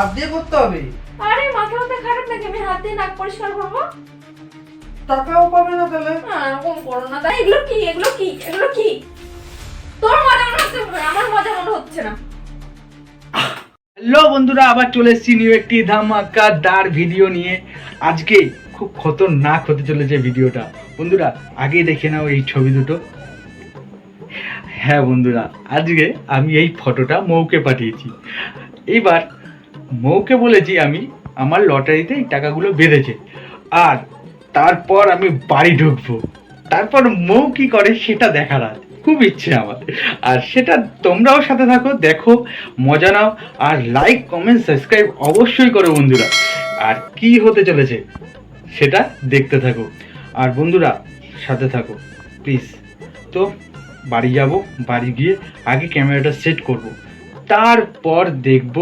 হাত দিয়ে করতে হবে। আরে মাথা খারাপ নাকি, আমি হাত দিয়ে নাক পরিষ্কার করবো? টাকাও পাবে না তাহলে। এরকম করো না। তাই এগুলো কি, এগুলো কি, এগুলো কি? তোর মজা মনে হচ্ছে, আমার মজা মনে হচ্ছে না। হ্যালো বন্ধুরা, আবার চলে এসেছি নিউ একটি ধামাকাদার ভিডিও নিয়ে। আজকে খুব খতরনাক হতে চলেছে ভিডিওটা। বন্ধুরা আগে দেখে নাও এই ছবি দুটো। হ্যাঁ বন্ধুরা, আজকে আমি এই ফটোটা মৌকে পাঠিয়েছি। এইবার মৌকে বলেছি আমি আমার লটারিতে এই টাকাগুলো বেঁধেছে, আর তারপর আমি বাড়ি ঢুকবো। তারপর মৌ কি করে সেটা দেখার আছে, খুব ইচ্ছে আমার। আর সেটা তোমরাও সাথে থাকো, দেখো, মজা নাও, আর লাইক কমেন্ট সাবস্ক্রাইব অবশ্যই করো বন্ধুরা। আর কি হতে চলেছে সেটা দেখতে থাকো, আর বন্ধুরা সাথে থাকো প্লিজ। তো বাড়ি যাব, বাড়ি গিয়ে আগে ক্যামেরাটা সেট করব, তারপর দেখব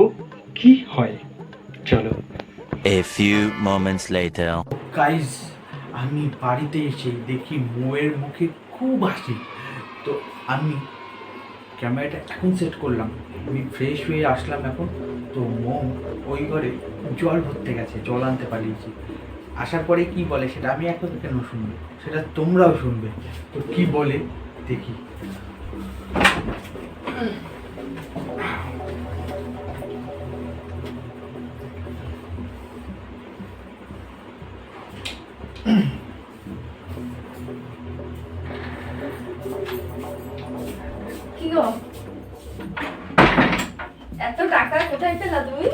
কি হয়। চলো। A few moments later. Guys, আমি বাড়িতে এসে দেখি মৌয়ের মুখে খুব হাসি। তো আমি ক্যামেরাটা এখন সেট করলাম, আমি ফ্রেশ হয়ে আসলাম এখন। তো মৌ ওই ঘরে জল ভরতে গেছে, জল আনতে পালিয়েছি। আসার পরে কি বলে সেটা আমি এখন কেন শুনবো, সেটা তোমরাও শুনবে। তো কি বলে দেখি। কি গো, এত টাকা কোথায় পেলা তুমি?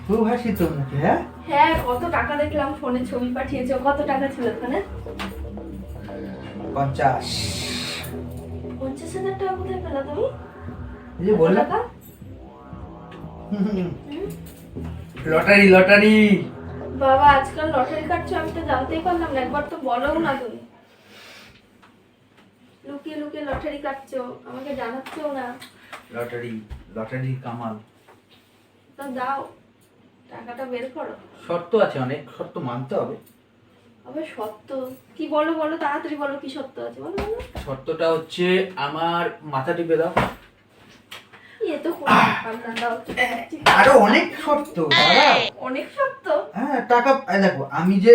খুব হাসি তো মুখে। হ্যাঁ হ্যাঁ, কত টাকা দেখলাম, ফোনে ছবি পাঠিয়েছো। কত টাকা ছিল ওখানে? 50। 50,000 টাকা কোথায় পেলা তুমি? এই যে বললাম টাকা? Lottery lottery. বাবা, আজকাল লটারি কাটছো, আমি তো জানতেই পারলাম না। একবার তো বলো না তুমি। লুকিয়ে লুকিয়ে লটারি কাটছো, আমাকে জানাচ্ছেও না। Lottery lottery Kamal. তো দাও, টাকাটা বের করো। শর্ত আছে, অনেক শর্ত মানতে হবে। আবার সত্য কি? বলো বলো, তাড়াতাড়ি বলো, কি সত্য আছে বলো বলো। শর্তটা হচ্ছে আমার মাথা টিপে দাও। এ তো কোনো ব্যাপার না, দাও। আরো অনেক শর্ত দাঁড়াও। অনেক সত্য। হ্যাঁ টাকা দেখো, আমি যে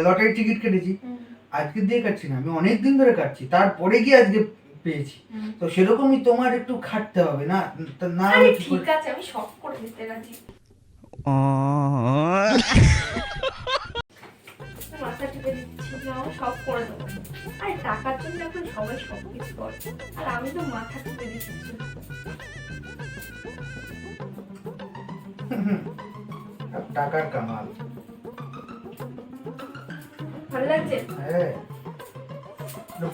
লটারি টিকিট কেটেছি আজকে দিয়ে কাটছি না, আমি অনেক দিন ধরে কাটছি, তারপরে গিয়ে আজকে পেয়েছি। তো সেরকমই তোমার একটু খাটতে হবে না? না আরে ঠিক আছে, আমি সব করে দিতে রাজি। মাথা টিপে দিচ্ছি, নাও, সব করে দেবো। আরে টাকার জন্য এখন সবাই সবকিছু করে, আর আমি তো মাথা টিপে দিচ্ছি। টাকার কামাল। ভালো লাগছে? হ্যাঁ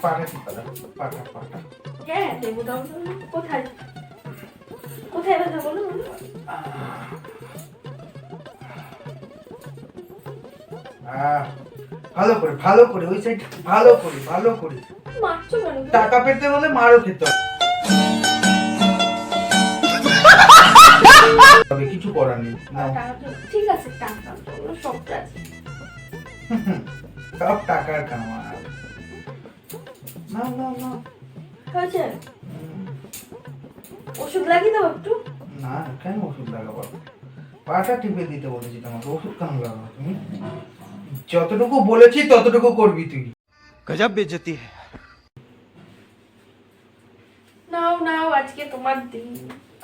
পাটা টিপা দাও, পাটা পাটা। হ্যাঁ দেবো, দাও দাও। কোথায় কোথায় ব্যথা বলো বলো। ভালো করে ভালো করে ওই সাইড, ভালো করে ভালো করে। মারছো কেন? টাকা পেতে হলে মারও খেতে হবে। তবে কিছু করার নেই। নাও। ঠিক আছে, টাকা তো সব আছে। সব টাকার কামাল। না না না হয়েছে? ওষুধ লাগিয়ে দাও একটু। না, কেন ওষুধ লাগাবো? পাটা টিপে দিতে বলেছি তোমাকে, ওষুধ কেন লাগাবো? তুমি যতটুকু বলেছি ততটুকু করবি তুই। गजब बेइज्जती है। নাও নাও, আজকে তোমার দিন।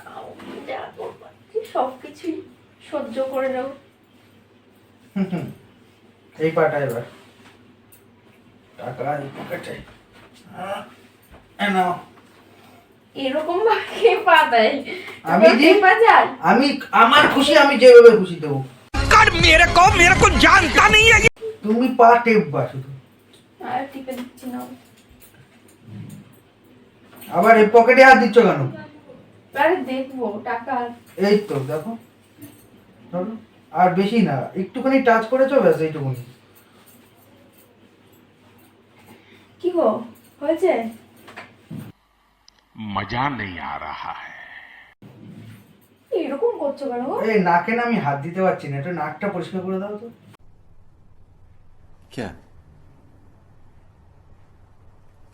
নাও, যা করবা সবকিছুই সহ্য করে নাও। এই পাটা এবার টাকা এই পকেটে। নাও। এরকম ভাবে পা দেয়? আমি যে পা যায়? আমি আমার খুশি, আমি যেভাবে খুশি দেবো। मेरे को जानता नहीं है। তুমি পা টেপবা শুধু। আর টিপে দিচ্ছি, নাও। আবার এই পকেটে হাত দিচ্ছ কেন? আরে দেখবো টাকা। এই তো দেখো, ধরো। আর বেশি না, একটুখানি টাচ করেছো, ব্যাস এইটুকুনি। কি গো, হয়েছে? मजा नहीं आ रहा है। এরকম করছো কেন গো? এই নাকে না আমি হাত দিতে পারছি না, একটু নাকটা পরিষ্কার করে দাও তো। क्या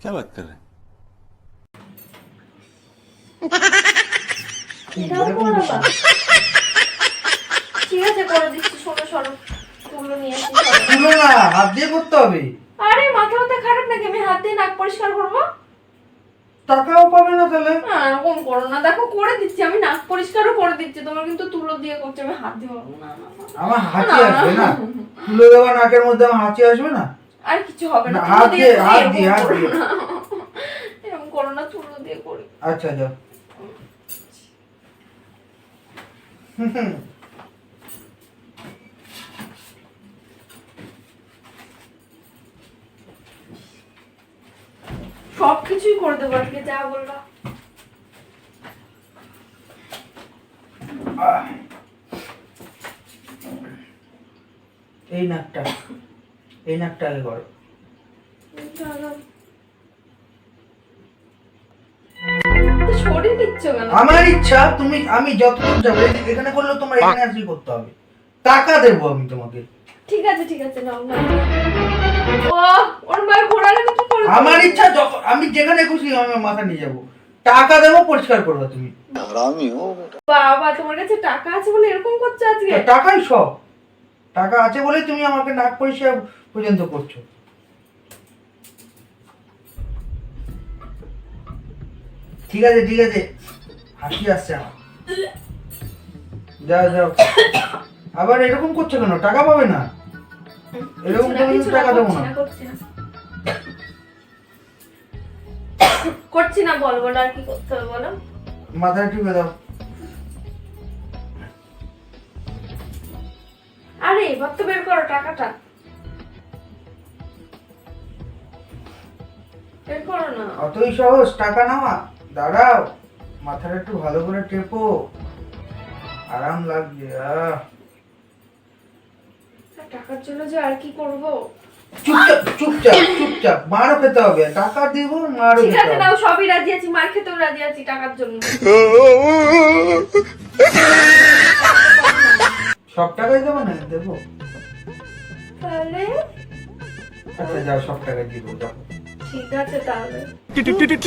क्या बात कर रहे हैं? এটাও করো আবার? ঠিক আছে করে দিচ্ছি, শোনো সরো, তুলো নিয়ে আসি। তুলো না, হাত দিয়ে করতে হবে। আরে মাথা মাথা খারাপ নাকি, আমি হাত দিয়ে নাক পরিষ্কার করবো? টাকাও পাবে না তাহলে। এরকম করো না, দেখো করে দিচ্ছি, আমি নাক পরিষ্কারও করে দিচ্ছি, তোমার কিন্তু তুলো দিয়ে করছে, আমি হাত দিয়ে করবো না। আমার হাঁচি আসবে না, তুলো দেওয়া নাকের মধ্যে আমার হাঁচি আসবে না। আর কিছু হবে না, হাত দিয়ে হাত দিয়ে এরকম করো না, তুলো দিয়ে করি। আচ্ছা যাও। সবকিছুই করে দেবো আজকে, যা বলবা। এই নাকটা আগে করো। সরিয়ে দিচ্ছ কেন? আমার ইচ্ছা, আমি যতদূর যাবো এখানে করলে তোমার এখানে আসি করতে হবে। টাকা দেবো আমি তোমাকে। ঠিক আছে নাও নাও। ও ওর মায়ের ঘোড়ার আমি কি করব? আমার ইচ্ছা, যখন আমি যেখানে খুশি আমি মাথা নিয়ে যাবো, টাকা দেবো, পরিষ্কার করবে তুমি। বাবা তোমার কাছে টাকা আছে বলে এরকম করছো আজকে? টাকাই সব, টাকা আছে বলে তুমি আমাকে নাক পরিষ্কার পর্যন্ত করছো। ঠিক আছে, হাসি আসছে আমার। যাও। আবার এরকম করছো কেন? টাকা পাবে না, এরকম করে টাকা দেবো না। করছি না, বলবো না, আর কি করতে হবে বলো? মাথায় টিপে দাও। আরে এবার তো বের করো টাকাটা, বের করো না। অতই সহজ টাকা নেওয়া? দাঁড়াও, মাথাটা একটু ভালো করে টেপো, আরাম লাগবে। টাকার জন্য যে আর কি করব? চুপচাপ মারও খেতে হবে, টাকা দিব, মারও ঠিক খেতে আছে হবে। নাও, সবই রাজি আছি, মার খেতেও রাজি আছি টাকার জন্য। সব টাকাই দেবো না? দেবো। তাহলে আচ্ছা যাও, সব টাকাই দিব, যাও। ঠিক আছে তাহলে।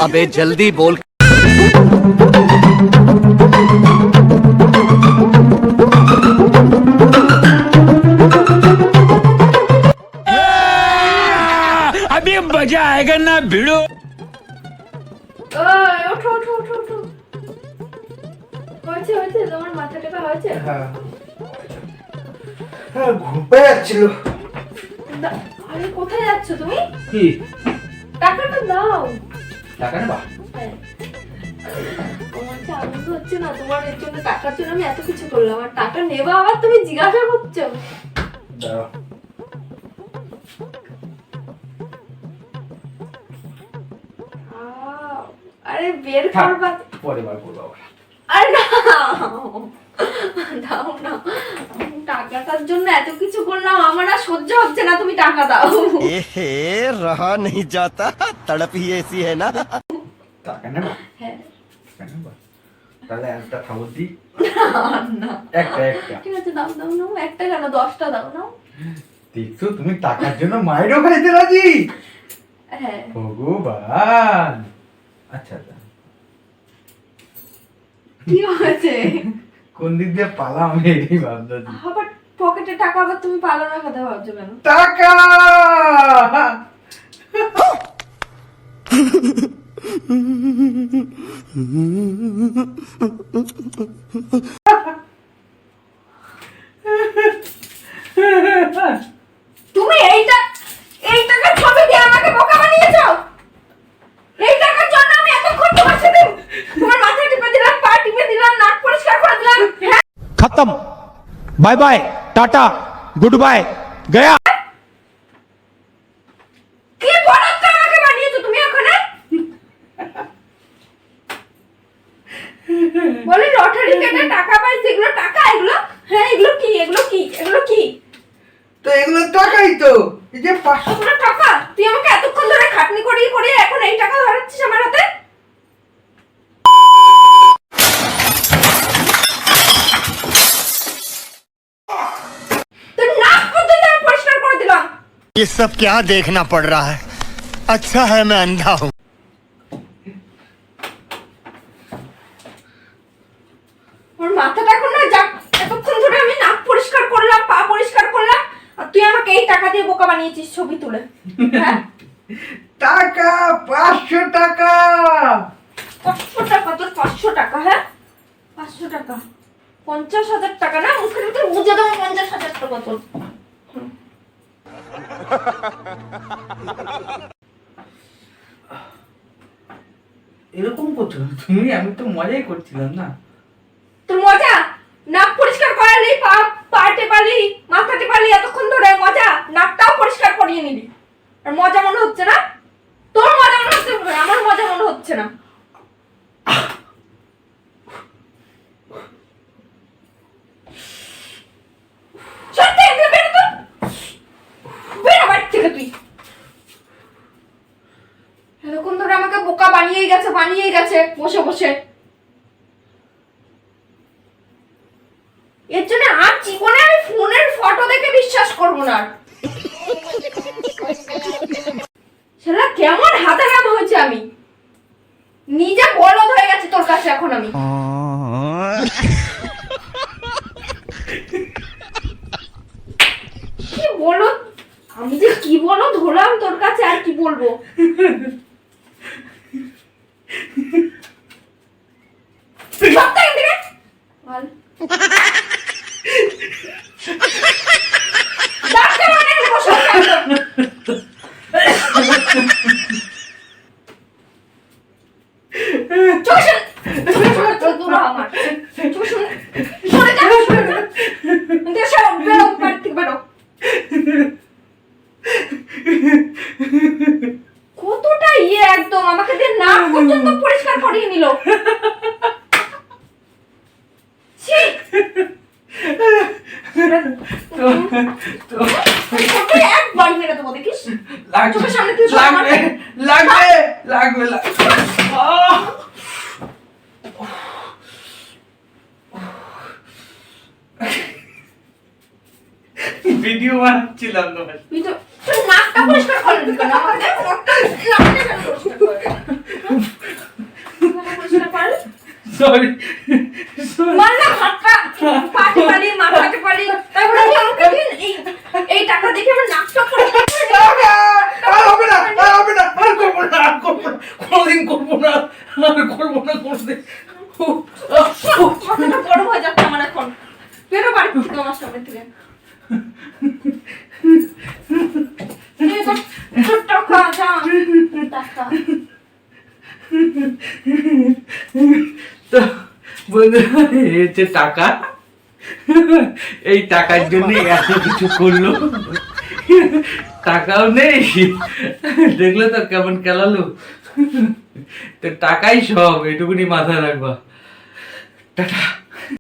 अबे जल्दी बोल। अभी मजा आएगा ना भिड़ो। ওঠো হয়েছে তোমার মাথা টেপা হয়েছে? হ্যাঁ, ঘুম পেয়ে যাচ্ছিল। আরে কোথায় যাচ্ছ তুমি? কি টাকাটা দাও। টাকা নেবা? হ্যাঁ। আমার যে আনন্দ হচ্ছে না, তোমার এর জন্য, টাকার জন্য আমি এত কিছু করলাম, আর টাকা নেবা আবার তুমি জিজ্ঞাসা করছো? দাঁড়াও। আরে বের করবা? পরে বার করবো আবার। আরে না, দাও না, টাকাটার জন্য এত কিছু করলাম, আমার আর সহ্য হচ্ছে না, তুমি টাকা দাও। एहे रहा नहीं जाता, तड़प ही ऐसी है ना। টাকা নেবা? হ্যাঁ। টাকা নেবা? তাহলে একটা খাবার দিই। না একটা ঠিক আছে, দাও একটা কেন, 10টা দাও না। দেখছো, তুমি টাকার জন্য মায়েরও খাইতে রাজি? হ্যাঁ। ভগবান। আচ্ছা, কি হয়েছে? কোন দিক দিয়ে পালাম আমি এটাই ভাবতেছি। আবার পকেটে টাকা, আবার তুমি পালানোর কথা ভাবছো কেন? টাকা! তুমি এই টাকা ছবি দিয়ে আমাকে বোকা বানিয়েছো। এই টাকার জন্য আমি এতক্ষণ তোমার সাথে তোমার মাথা টিপে দিলাম, পা টিপে দিলাম, নাক পরিষ্কার করে দিলাম। হ্যাঁ? खत्म। Bye bye, tata, good bye, गया। কি বলতো আমাকে বানিয়েছো তুমি ওখানে? বলি লটারি কেটে টাকা পাই, সেগুলো টাকা? এগুলো হ্যাঁ, এগুলো কি? তো এগুলো টাকাই তো। এই যে 500 এগুলো টাকা? তুই আমাকে এতক্ষণ ধরে খাটনি করিয়ে এখন এই টাকা ধরাচ্ছিস আমার হাতে? তোর নাক পর্যন্ত আমি পরিষ্কার করে দিলাম। ये सब क्या देखना पड़ रहा है? अच्छा है मैं अंधा हूँ। ওর মাথাটা এখন না, যাক এতক্ষণ ধরে আমি নাক পরিষ্কার বানিয়েছিস ছবি তুলে? হ্যাঁ, টাকা 500 টাকা। 500 টাকা তোর 500 টাকা? হ্যাঁ 500 টাকা, 50,000 টাকা না? মুখের ভিতরে বুঝে দেবো 50,000 টাকা তোর। এরকম করছো না তুমি, আমি তো মজাই করছিলাম না। তোর মজা? নাক পরিষ্কার করালি, পা টেপালি, মাথা টেপালি, এতক্ষণ ধরে মজা? নাকটাও পরিষ্কার করিয়ে নিলি, আর মজা মনে হচ্ছে না? তোর মজা মনে হচ্ছে, আমার মজা মনে হচ্ছে না। সত্যি এগুলো বেরো তো, বেরো বাড়ি থেকে তুই। এতক্ষণ ধরে আমাকে বোকা বানিয়েই গেছে বসে বসে। এর জন্য আর জীবনে আমি ফোনের ফটো দেখে বিশ্বাস করবো না। শালা কেমন হাতারাম হয়েছে, আমি নিজে বলদ হয়ে গেছি তোর কাছে এখন আমি। কি বলদ আমি, যে কি বলদ হলাম তোর কাছে, আর কি বলবো। সপ্তাহে দিকে বল ডাক্তার অনেক বসে কতটা ইয়ে, একদম আমাকে দিয়ে নাক পর্যন্ত পরিষ্কার করিয়ে নিল। ছি! তোকে একবার মেরে দেবো, দেখিস? চোখের সামনে তুই লাগবে। ভিডিও বানাচ্ছিলাম না। তুই তো তোর নাকটা পরিষ্কার করলি কেন? আমাকে দেখ, নাকটা কেন পরিষ্কার করলি? পরিষ্কার করলি? সরি। মারলা হাতটা, পাটি পালি, মাথাতে পালি, তারপরে তুই আমাকে এই টাকা দেখে আমার নাকটা পরিষ্কার করে দিলি। হবে না, আর করবো না, কোনোদিন করবো না, কোনোদিন। মাথাটা গরম হয়ে যাচ্ছে আমার এখন। বেরো বাড়ি থেকে আমার সামনে থেকে। টাকা যা, টাকা। তো বন্ধুরা, এই হচ্ছে টাকা। এই টাকার জন্য এত কিছু করলো, টাকাও নেই, দেখলে তো কেমন খেলালো। তো টাকাই সব, এটুকুনি মাথায় রাখবা। টাটা।